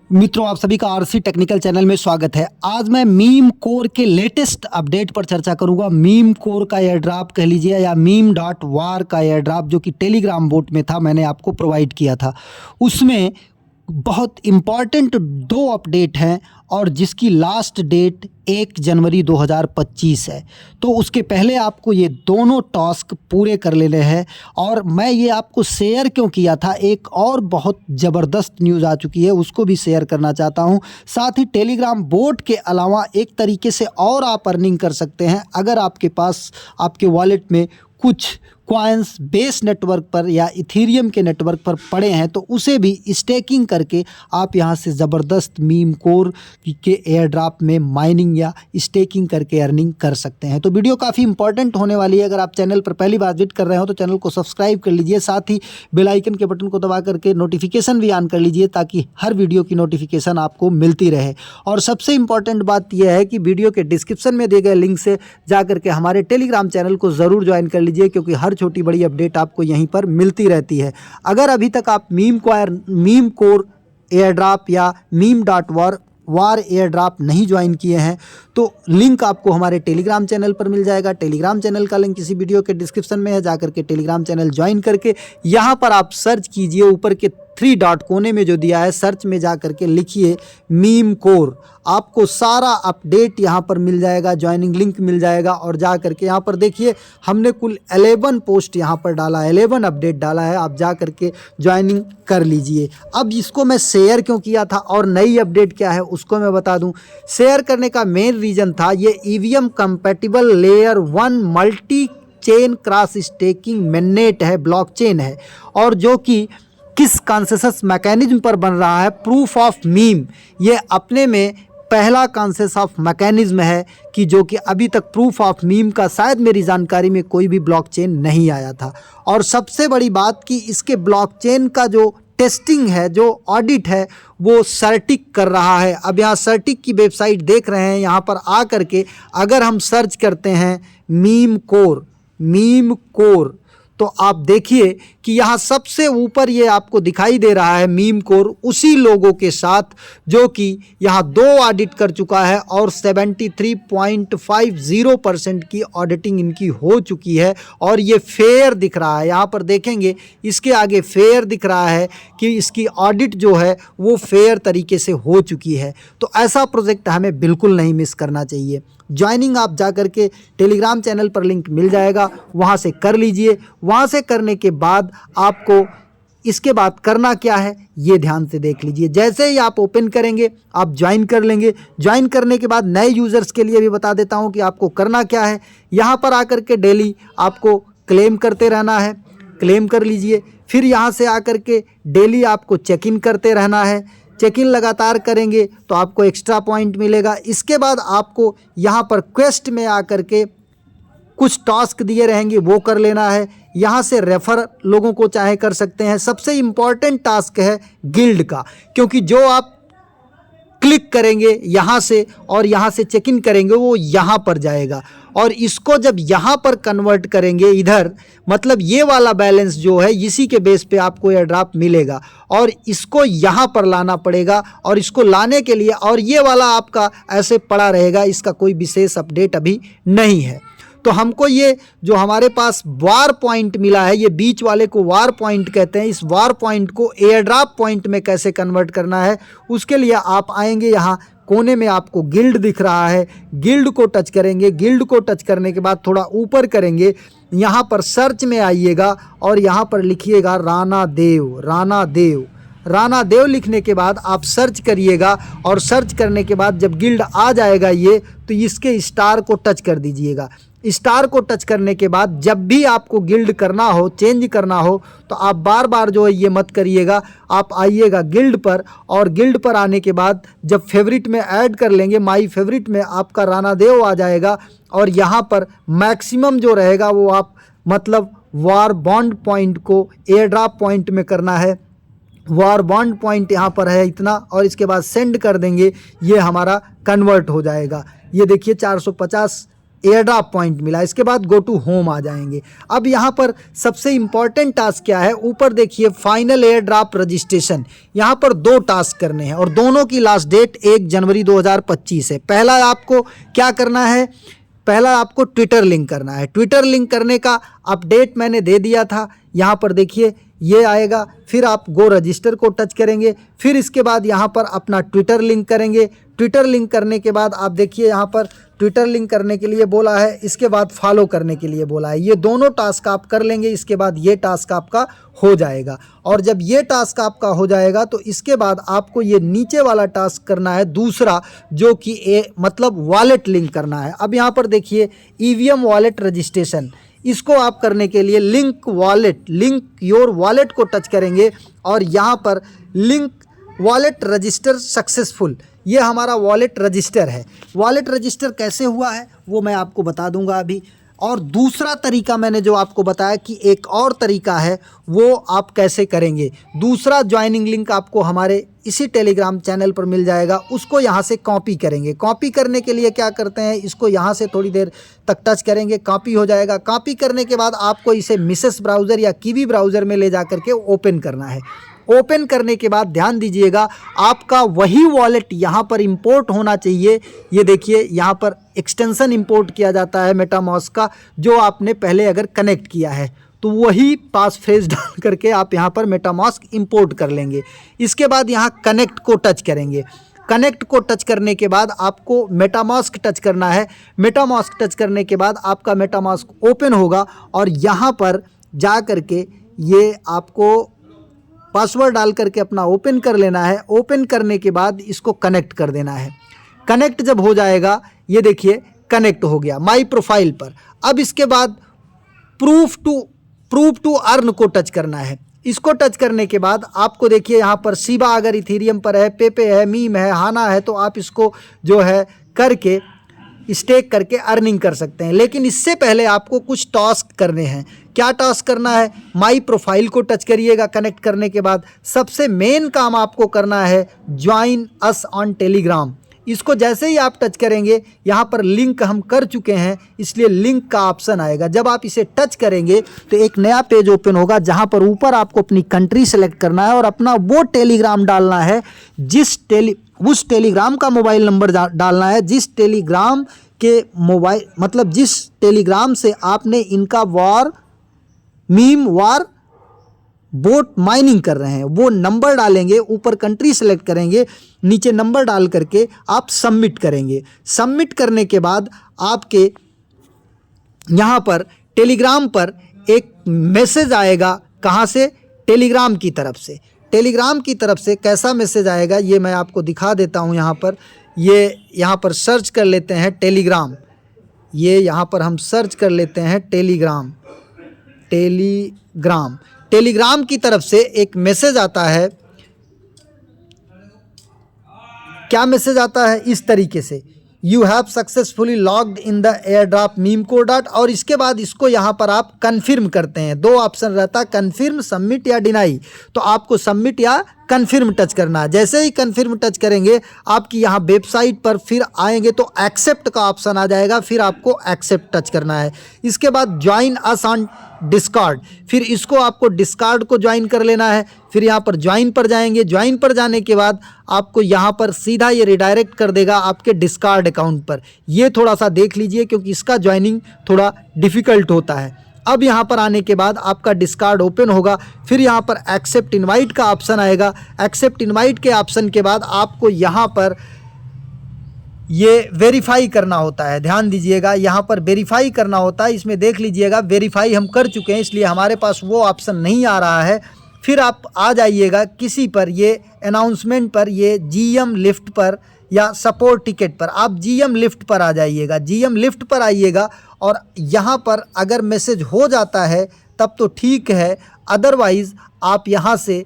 मित्रों, आप सभी का आरसी टेक्निकल चैनल में स्वागत है। आज मैं मीम कोर के लेटेस्ट अपडेट पर चर्चा करूंगा। मीम कोर का एयर ड्रॉप कह लीजिए या meme.var का एयर ड्रॉप जो कि टेलीग्राम बोट में था, मैंने आपको प्रोवाइड किया था। उसमें बहुत इम्पॉर्टेंट दो अपडेट हैं और जिसकी लास्ट डेट 1 जनवरी 2025 है। तो उसके पहले आपको ये दोनों टास्क पूरे कर लेने हैं। और मैं ये आपको शेयर क्यों किया था, एक और बहुत ज़बरदस्त न्यूज़ आ चुकी है, उसको भी शेयर करना चाहता हूँ। साथ ही टेलीग्राम बोट के अलावा एक तरीके से और आप अर्निंग कर सकते हैं। अगर आपके पास आपके वॉलेट में कुछ कॉइन्स बेस नेटवर्क पर या इथीरियम के नेटवर्क पर पड़े हैं तो उसे भी स्टेकिंग करके आप यहां से ज़बरदस्त मीम कोर के एयर ड्रॉप में माइनिंग या स्टेकिंग करके अर्निंग कर सकते हैं। तो वीडियो काफ़ी इंपॉर्टेंट होने वाली है। अगर आप चैनल पर पहली बार विजिट कर रहे हो तो चैनल को सब्सक्राइब कर लीजिए, साथ ही बेल आइकन के बटन को दबा करके नोटिफिकेशन भी ऑन कर लीजिए ताकि हर वीडियो की नोटिफिकेशन आपको मिलती रहे। और सबसे इंपॉर्टेंट बात यह है कि वीडियो के डिस्क्रिप्शन में दिए गए लिंक से जा करके हमारे टेलीग्राम चैनल को ज़रूर ज्वाइन कर लीजिए, क्योंकि हर छोटी बड़ी अपडेट आपको यहीं पर मिलती रहती है। अगर अभी तक आप मीम कोर एयर ड्रॉप या meme.var एयर ड्रॉप नहीं ज्वाइन किए हैं तो लिंक आपको हमारे टेलीग्राम चैनल पर मिल जाएगा। टेलीग्राम चैनल का लिंक इसी वीडियो के डिस्क्रिप्शन में है। जाकर के टेलीग्राम चैनल ज्वाइन करके यहाँ पर आप सर्च कीजिए, ऊपर के 3 डॉट कोने में जो दिया है सर्च में जा करके लिखिए मीम कोर, आपको सारा अपडेट यहाँ पर मिल जाएगा, ज्वाइनिंग लिंक मिल जाएगा। और जा करके यहाँ पर देखिए हमने कुल 11 पोस्ट यहाँ पर डाला है, 11 अपडेट डाला है। आप जा करके ज्वाइनिंग कर लीजिए। अब इसको मैं शेयर क्यों किया था और नई अपडेट क्या है उसको मैं बता दूं। शेयर करने का मेन रीज़न था ये EVM compatible layer 1 multi chain cross staking mainnet है, ब्लॉकचेन है, और जो कि किस कॉन्सेंसस मैकेनिज्म पर बन रहा है, प्रूफ ऑफ मीम। ये अपने में पहला कॉन्सेंसस ऑफ मैकेनिज्म है कि जो कि अभी तक प्रूफ ऑफ मीम का शायद मेरी जानकारी में कोई भी ब्लॉकचेन नहीं आया था। और सबसे बड़ी बात कि इसके ब्लॉकचेन का जो टेस्टिंग है, जो ऑडिट है, वो सर्टिक कर रहा है। अब यहाँ सर्टिक की वेबसाइट देख रहे हैं, यहाँ पर आ करके अगर हम सर्च करते हैं मीम कोर तो आप देखिए कि यहाँ सबसे ऊपर ये आपको दिखाई दे रहा है मीम कोर, उसी लोगों के साथ जो कि यहाँ 2 ऑडिट कर चुका है और 73.50% की ऑडिटिंग इनकी हो चुकी है। और ये फेयर दिख रहा है, यहाँ पर देखेंगे इसके आगे फेयर दिख रहा है कि इसकी ऑडिट जो है वो फेयर तरीके से हो चुकी है। तो ऐसा प्रोजेक्ट हमें बिल्कुल नहीं मिस करना चाहिए। ज्वाइनिंग आप जा कर के टेलीग्राम चैनल पर लिंक मिल जाएगा, वहाँ से कर लीजिए। वहाँ से करने के बाद आपको इसके बाद करना क्या है ये ध्यान से देख लीजिए। जैसे ही आप ओपन करेंगे आप ज्वाइन कर लेंगे। ज्वाइन करने के बाद नए यूज़र्स के लिए भी बता देता हूँ कि आपको करना क्या है। यहाँ पर आकर के डेली आपको क्लेम करते रहना है, क्लेम कर लीजिए। फिर यहाँ से आकर के डेली आपको चेक इन करते रहना है। चेक इन लगातार करेंगे तो आपको एक्स्ट्रा पॉइंट मिलेगा। इसके बाद आपको यहाँ पर क्वेस्ट में आकर के कुछ टास्क दिए रहेंगे, वो कर लेना है। यहाँ से रेफ़र लोगों को चाहे कर सकते हैं। सबसे इम्पॉर्टेंट टास्क है गिल्ड का, क्योंकि जो आप क्लिक करेंगे यहाँ से और यहाँ से चेक इन करेंगे वो यहाँ पर जाएगा। और इसको जब यहाँ पर कन्वर्ट करेंगे इधर, मतलब ये वाला बैलेंस जो है इसी के बेस पे आपको एयर ड्रॉप मिलेगा और इसको यहाँ पर लाना पड़ेगा। और इसको लाने के लिए और ये वाला आपका ऐसे पड़ा रहेगा, इसका कोई विशेष अपडेट अभी नहीं है। तो हमको ये जो हमारे पास वार पॉइंट मिला है, ये बीच वाले को वार पॉइंट कहते हैं। इस वार पॉइंट को एयर ड्रॉप पॉइंट में कैसे कन्वर्ट करना है उसके लिए आप आएंगे, यहाँ कोने में आपको गिल्ड दिख रहा है, गिल्ड को टच करेंगे। गिल्ड को टच करने के बाद थोड़ा ऊपर करेंगे, यहाँ पर सर्च में आइएगा और यहाँ पर लिखिएगा राणा देव लिखने के बाद आप सर्च करिएगा। और सर्च करने के बाद जब गिल्ड आ जाएगा ये, तो इसके स्टार को टच कर दीजिएगा। स्टार को टच करने के बाद जब भी आपको गिल्ड करना हो, चेंज करना हो, तो आप बार बार जो है ये मत करिएगा। आप आइएगा गिल्ड पर और गिल्ड पर आने के बाद जब फेवरेट में ऐड कर लेंगे, माई फेवरेट में आपका राणा देव आ जाएगा। और यहाँ पर मैक्सिमम जो रहेगा वो आप मतलब वार बॉन्ड पॉइंट को एयर ड्रॉप पॉइंट में करना है। वार बॉन्ड पॉइंट यहाँ पर है इतना, और इसके बाद सेंड कर देंगे, ये हमारा कन्वर्ट हो जाएगा। ये देखिए 450 एयर ड्रॉप पॉइंट मिला, इसके बाद गो टू होम आ जाएंगे। अब यहाँ पर सबसे इम्पॉर्टेंट टास्क क्या है, ऊपर देखिए फाइनल एयर ड्रॉप रजिस्ट्रेशन, यहाँ पर 2 टास्क करने हैं और दोनों की लास्ट डेट 1 जनवरी 2025 है। पहला आपको क्या करना है, पहला आपको ट्विटर लिंक करना है। ट्विटर लिंक करने का अपडेट मैंने दे दिया था, यहाँ पर देखिए ये आएगा, फिर आप गो रजिस्टर को टच करेंगे, फिर इसके बाद यहाँ पर अपना ट्विटर लिंक करेंगे। ट्विटर लिंक करने के बाद आप देखिए यहाँ पर ट्विटर लिंक करने के लिए बोला है, इसके बाद फॉलो करने के लिए बोला है। ये दोनों टास्क आप कर लेंगे, इसके बाद ये टास्क आपका हो जाएगा। और जब ये टास्क आपका हो जाएगा तो इसके बाद आपको ये नीचे वाला टास्क करना है दूसरा, जो कि मतलब वॉलेट लिंक करना है। अब यहाँ पर देखिए ईवीएम वॉलेट रजिस्ट्रेशन, इसको आप करने के लिए लिंक योर वॉलेट को टच करेंगे और यहाँ पर लिंक वॉलेट रजिस्टर सक्सेसफुल, ये हमारा वॉलेट रजिस्टर है। वॉलेट रजिस्टर कैसे हुआ है वो मैं आपको बता दूंगा अभी। और दूसरा तरीका मैंने जो आपको बताया कि एक और तरीका है, वो आप कैसे करेंगे। दूसरा ज्वाइनिंग लिंक आपको हमारे इसी टेलीग्राम चैनल पर मिल जाएगा, उसको यहाँ से कॉपी करेंगे। कॉपी करने के लिए क्या करते हैं, इसको यहाँ से थोड़ी देर तक टच करेंगे, कॉपी हो जाएगा। कॉपी करने के बाद आपको इसे मिसेस ब्राउज़र या कीवी ब्राउज़र में ले जा करके ओपन करना है। ओपन करने के बाद ध्यान दीजिएगा, आपका वही वॉलेट यहाँ पर इंपोर्ट होना चाहिए। ये देखिए यहाँ पर एक्सटेंशन इंपोर्ट किया जाता है मेटामास्क का, जो आपने पहले अगर कनेक्ट किया है तो वही पास फ्रेज डाल करके आप यहाँ पर मेटामास्क इंपोर्ट कर लेंगे। इसके बाद यहाँ कनेक्ट को टच करेंगे। कनेक्ट को टच करने के बाद आपको मेटामास्क टच करना है। मेटामास्क टच करने के बाद आपका मेटामास्क ओपन होगा और यहाँ पर जा करके ये आपको पासवर्ड डाल करके अपना ओपन कर लेना है। ओपन करने के बाद इसको कनेक्ट कर देना है। कनेक्ट जब हो जाएगा, ये देखिए कनेक्ट हो गया माई प्रोफाइल पर। अब इसके बाद प्रूव टू अर्न को टच करना है। इसको टच करने के बाद आपको देखिए यहाँ पर शिबा अगर इथेरियम पर है, पेपे है, मीम है, हाना है, तो आप इसको जो है करके स्टेक करके अर्निंग कर सकते हैं। लेकिन इससे पहले आपको कुछ टास्क करने हैं। क्या टास्क करना है, माई प्रोफाइल को टच करिएगा। कनेक्ट करने के बाद सबसे मेन काम आपको करना है ज्वाइन अस ऑन टेलीग्राम। इसको जैसे ही आप टच करेंगे, यहाँ पर लिंक हम कर चुके हैं इसलिए लिंक का ऑप्शन आएगा। जब आप इसे टच करेंगे तो एक नया पेज ओपन होगा, जहाँ पर ऊपर आपको अपनी कंट्री सेलेक्ट करना है और अपना वो टेलीग्राम डालना है उस टेलीग्राम का मोबाइल नंबर डालना है जिस टेलीग्राम के जिस टेलीग्राम से आपने इनका मीम वॉर बोट माइनिंग कर रहे हैं, वो नंबर डालेंगे। ऊपर कंट्री सेलेक्ट करेंगे, नीचे नंबर डाल करके आप सबमिट करेंगे। सबमिट करने के बाद आपके यहाँ पर टेलीग्राम पर एक मैसेज आएगा। कहाँ से, टेलीग्राम की तरफ से। टेलीग्राम की तरफ से कैसा मैसेज आएगा ये मैं आपको दिखा देता हूँ। यहाँ पर यहाँ पर सर्च कर लेते हैं टेलीग्राम। ये यहाँ पर हम सर्च कर लेते हैं टेलीग्राम की तरफ से एक मैसेज आता है। क्या मैसेज आता है, इस तरीके से, you have successfully logged in the air drop meme code. और इसके बाद इसको यहाँ पर आप कन्फर्म करते हैं। 2 ऑप्शन रहता है, कन्फर्म, सबमिट या डिनाई। तो आपको सबमिट या कन्फर्म टच करना है। जैसे ही कन्फर्म टच करेंगे, आपकी यहाँ वेबसाइट पर फिर आएंगे तो एक्सेप्ट का ऑप्शन आ जाएगा, फिर आपको एक्सेप्ट टच करना है। इसके बाद ज्वाइन अस ऑन डिस्कॉर्ड, फिर इसको आपको डिस्कॉर्ड को ज्वाइन कर लेना है। फिर यहाँ पर ज्वाइन पर जाएंगे। ज्वाइन पर जाने के बाद आपको यहाँ पर सीधा ये रिडायरेक्ट कर देगा आपके डिस्कॉर्ड अकाउंट पर। ये थोड़ा सा देख लीजिए क्योंकि इसका ज्वाइनिंग थोड़ा डिफ़िकल्ट होता है। अब यहाँ पर आने के बाद आपका डिस्कॉर्ड ओपन होगा। फिर यहाँ पर एक्सेप्ट इनवाइट का ऑप्शन आएगा। एक्सेप्ट इनवाइट के ऑप्शन के बाद आपको यहाँ पर ये वेरीफाई करना होता है। ध्यान दीजिएगा, यहाँ पर वेरीफाई करना होता है। इसमें देख लीजिएगा वेरीफाई हम कर चुके हैं, इसलिए हमारे पास वो ऑप्शन नहीं आ रहा है। फिर आप आ जाइएगा किसी पर, ये अनाउंसमेंट पर, ये जीएम लिफ्ट पर या सपोर्ट टिकट पर। आप जीएम लिफ्ट पर आ जाइएगा। जीएम लिफ्ट पर आइएगा और यहाँ पर अगर मैसेज हो जाता है तब तो ठीक है, अदरवाइज़ आप यहाँ से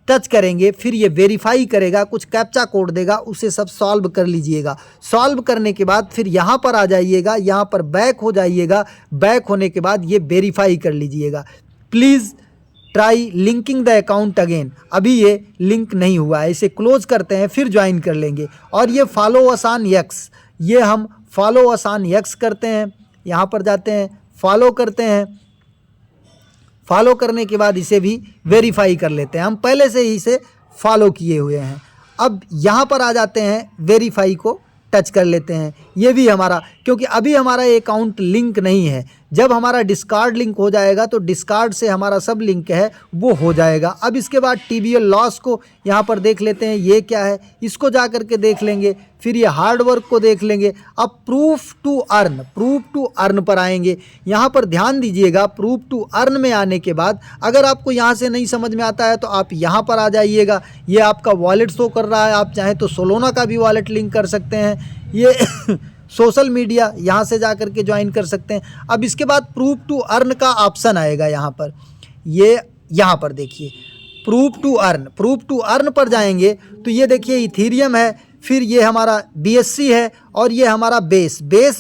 टच करेंगे। फिर ये वेरीफाई करेगा, कुछ कैप्चा कोड देगा, उसे सब सॉल्व कर लीजिएगा। सॉल्व करने के बाद फिर यहाँ पर आ जाइएगा, यहाँ पर बैक हो जाइएगा। बैक होने के बाद ये वेरीफाई कर लीजिएगा। Please try linking the account again. अभी ये लिंक नहीं हुआ है, इसे क्लोज करते हैं, फिर ज्वाइन कर लेंगे। और ये फॉलो अस ऑन एक्स, ये हम फॉलो अस ऑन एक्स करते हैं, यहाँ पर जाते हैं, फॉलो करते हैं। फॉलो करने के बाद इसे भी वेरीफाई कर लेते हैं, हम पहले से ही इसे फॉलो किए हुए हैं। अब यहाँ पर आ जाते हैं, वेरीफाई को टच कर लेते हैं। ये भी हमारा, क्योंकि अभी हमारा अकाउंट लिंक नहीं है, जब हमारा डिस्कार्ड लिंक हो जाएगा तो डिस्कार्ड से हमारा सब लिंक है वो हो जाएगा। अब इसके बाद TBL लॉस को यहाँ पर देख लेते हैं, ये क्या है इसको जा कर के देख लेंगे। फिर ये हार्ड वर्क को देख लेंगे। अब प्रूफ टू अर्न पर आएंगे। यहाँ पर ध्यान दीजिएगा, प्रूफ टू अर्न में आने के बाद अगर आपको यहाँ से नहीं समझ में आता है तो आप यहाँ पर आ जाइएगा। ये आपका वॉलेट शो कर रहा है, आप चाहें तो सोलोना का भी वॉलेट लिंक कर सकते हैं। ये सोशल मीडिया यहाँ से जा कर के ज्वाइन कर सकते हैं। अब इसके बाद प्रूफ टू अर्न का ऑप्शन आएगा यहाँ पर, ये यहाँ पर देखिए प्रूफ टू अर्न पर जाएंगे तो ये देखिए इथीरियम है, फिर ये हमारा BSC है और ये हमारा बेस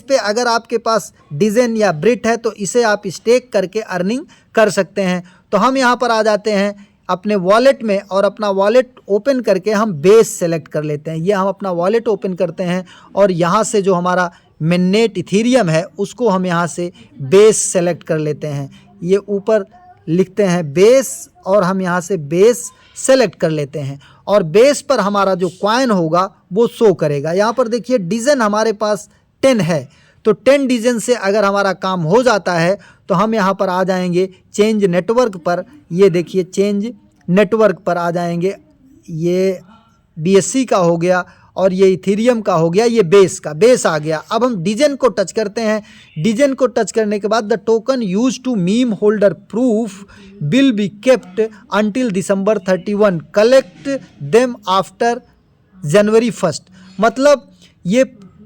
पे अगर आपके पास डिज़न या ब्रिट है तो इसे आप स्टेक करके अर्निंग कर सकते हैं। तो हम यहाँ पर आ जाते हैं अपने वॉलेट में और अपना वॉलेट ओपन करके हम बेस सेलेक्ट कर लेते हैं। ये हम अपना वॉलेट ओपन करते हैं और यहाँ से जो हमारा मिननेट इथीरियम है उसको हम यहाँ से बेस सेलेक्ट कर लेते हैं। ये ऊपर लिखते हैं बेस और हम यहाँ से बेस सेलेक्ट कर लेते हैं और बेस पर हमारा जो कॉइन होगा वो शो करेगा। यहाँ पर देखिए डिज़न हमारे पास 10 है, तो 10 डिज़न से अगर हमारा काम हो जाता है तो हम यहाँ पर आ जाएंगे चेंज नेटवर्क पर। ये देखिए चेंज नेटवर्क पर आ जाएंगे, ये BSC का हो गया और ये इथीरियम का हो गया, ये बेस आ गया। अब हम डिज़न को टच करते हैं। डिज़न को टच करने के बाद the token use to meme holder proof will be kept until December 31, collect them after January 1। मतलब ये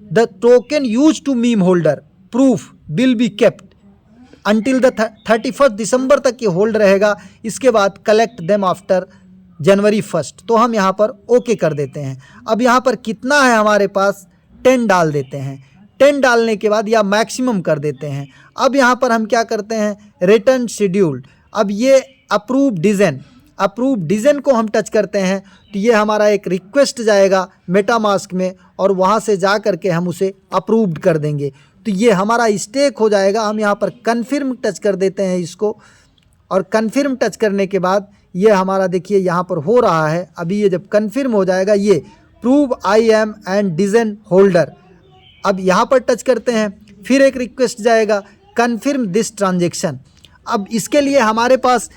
the token use to meme holder proof will be kept until the 31 दिसंबर तक ये होल्ड रहेगा। इसके बाद कलेक्ट देम आफ्टर January 1, तो हम यहाँ पर ओके कर देते हैं। अब यहाँ पर कितना है हमारे पास, 10 डाल देते हैं। 10 डालने के बाद या मैक्सिमम कर देते हैं। अब यहाँ पर हम क्या करते हैं, रिटर्न शेड्यूल्ड। अब ये अप्रूव डिज़न को हम टच करते हैं तो ये हमारा एक रिक्वेस्ट जाएगा मेटामास्क में और वहाँ से जा कर के हम उसे अप्रूव्ड कर देंगे तो ये हमारा स्टेक हो जाएगा। हम यहाँ पर कन्फर्म टच कर देते हैं इसको और कन्फर्म टच करने के बाद ये हमारा देखिए यहाँ पर हो रहा है। अभी ये जब कन्फर्म हो जाएगा, ये prove I am and denizen holder, अब यहाँ पर टच करते हैं, फिर एक रिक्वेस्ट जाएगा कन्फर्म दिस ट्रांजेक्शन। अब इसके लिए हमारे पास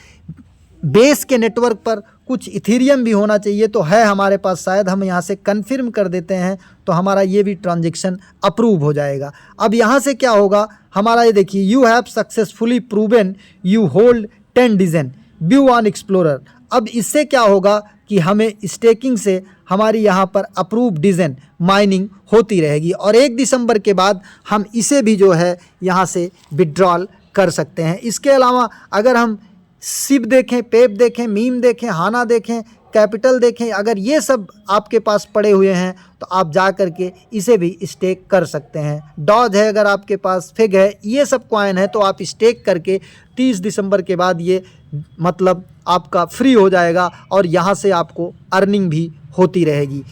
बेस के नेटवर्क पर कुछ इथीरियम भी होना चाहिए, तो है हमारे पास शायद, हम यहाँ से कन्फर्म कर देते हैं तो हमारा ये भी ट्रांजेक्शन अप्रूव हो जाएगा। अब यहाँ से क्या होगा हमारा, ये देखिए you have successfully proven you hold 10 denizen view on explorer. अब इससे क्या होगा कि हमें स्टेकिंग से हमारी यहाँ पर अप्रूव डिज़न माइनिंग होती रहेगी और 1 दिसंबर के बाद हम इसे भी जो है यहाँ से विड्रॉल कर सकते हैं। इसके अलावा अगर हम सिप देखें, पेप देखें, मीम देखें, हाना देखें, कैपिटल देखें, अगर ये सब आपके पास पड़े हुए हैं तो आप जा कर के इसे भी स्टेक कर सकते हैं। डॉज है अगर आपके पास, फिग है, ये सब कॉइन है तो आप स्टेक करके 30 दिसंबर के बाद ये मतलब आपका फ्री हो जाएगा और यहाँ से आपको अर्निंग भी होती रहेगी।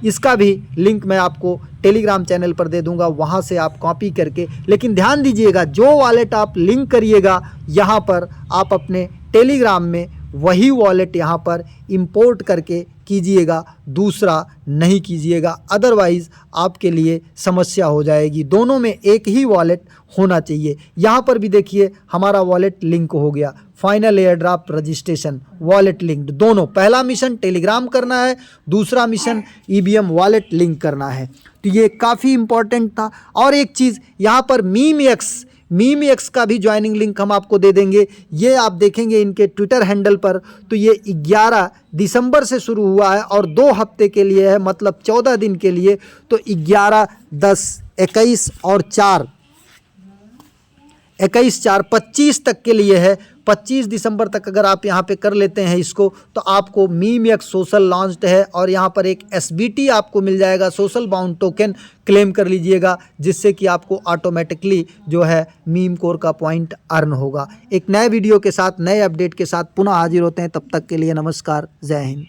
इसका भी लिंक मैं आपको टेलीग्राम चैनल पर दे दूंगा, वहाँ से आप कॉपी करके, लेकिन ध्यान दीजिएगा जो वॉलेट आप लिंक करिएगा यहाँ पर आप अपने टेलीग्राम में वही वॉलेट यहाँ पर इंपोर्ट करके कीजिएगा, दूसरा नहीं कीजिएगा, अदरवाइज़ आपके लिए समस्या हो जाएगी। दोनों में एक ही वॉलेट होना चाहिए। यहाँ पर भी देखिए हमारा वॉलेट लिंक हो गया, final air drop registration wallet linked, दोनों। पहला मिशन टेलीग्राम करना है, दूसरा मिशन EBM वॉलेट लिंक करना है, तो ये काफ़ी इम्पॉर्टेंट था। और एक चीज़ यहाँ पर मीम एक्स का भी ज्वाइनिंग लिंक हम आपको दे देंगे। ये आप देखेंगे इनके ट्विटर हैंडल पर, तो ये 11 दिसंबर से शुरू हुआ है और 2 हफ्ते के लिए है, मतलब 14 दिन के लिए। तो 11, 10, 21 और 4, 21, 4, 25 तक के लिए है। 25 दिसंबर तक अगर आप यहाँ पे कर लेते हैं इसको तो आपको मीम एक्स सोशल लॉन्च्ड है और यहाँ पर एक SBT आपको मिल जाएगा, सोशल बाउंड टोकन क्लेम कर लीजिएगा, जिससे कि आपको ऑटोमेटिकली जो है मीम कोर का पॉइंट अर्न होगा। एक नए वीडियो के साथ, नए अपडेट के साथ पुनः हाजिर होते हैं, तब तक के लिए नमस्कार, जय हिंद।